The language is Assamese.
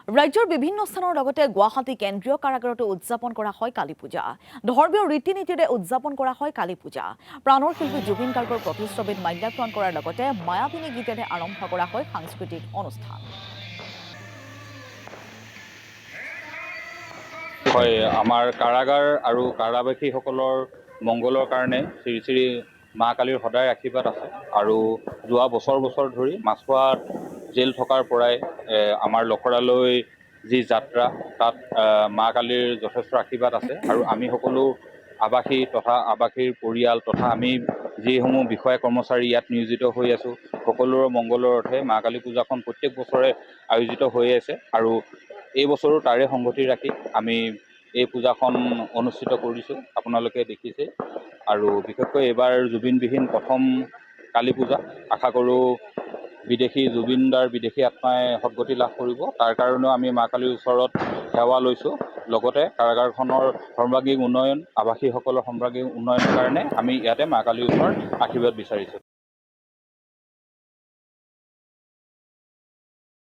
ৰাজ্যৰ বিভিন্ন স্থানৰ লগতে গুৱাহাটী কেন্দ্ৰীয় কাৰাগাৰতো উদযাপন কৰা হয় কালী পূজা। ধৰ্মীয় ৰীতি নীতিৰে উদযাপন কৰা হয় কালী পূজা। প্ৰাণৰ শিল্পী জুবিন গাৰ্গৰ প্ৰতিচ্ছবিত মাল্যাৰ্পণ কৰাৰ লগতে মায়াবিনী গীতেৰে আৰম্ভ কৰা হয় সাংস্কৃতিক অনুষ্ঠান। হয়, আমাৰ কাৰাগাৰ আৰু কাৰাবাসীসকলৰ মংগলৰ কাৰণে শ্ৰী শ্ৰী মা কালীৰ সদায় আশীৰ্বাদ আছে আৰু যোৱা বছৰ ধৰি মাছখোৱাত জেল থকাৰ পৰাই আমাৰ লখৰালৈ যি যাত্ৰা তাত মা কালীৰ যথেষ্ট আশীৰ্বাদ আছে আৰু আমি সকলো আৱাসী তথা আৱাসীৰ পৰিয়াল তথা আমি যিসমূহ বিষয়া কৰ্মচাৰী ইয়াত নিয়োজিত হৈ আছোঁ সকলোৰে মংগলৰ অৰ্থে মা কালী পূজাখন প্ৰত্যেক বছৰে আয়োজিত হৈ আছে আৰু এই বছৰো তাৰে সংগতি ৰাখি আমি এই পূজাখন অনুষ্ঠিত কৰিছোঁ, আপোনালোকে দেখিছে। আৰু বিশেষকৈ এইবাৰ জুবিনবিহীন প্ৰথম কালী পূজা। আশা কৰোঁ জুবিনদাৰ বিদেশী আত্মাই সদ্গতি লাভ কৰিব। তাৰ কাৰণেও আমি মা কালীৰ ওচৰত সেৱা লৈছোঁ। লগতে কাৰাগাৰখনৰ সৰ্বাংগীন উন্নয়ন, আৱাসীসকলৰ সৰ্বাংগীন উন্নয়নৰ কাৰণে আমি ইয়াতে মা কালীৰ ওচৰত আশীৰ্বাদ বিচাৰিছোঁ।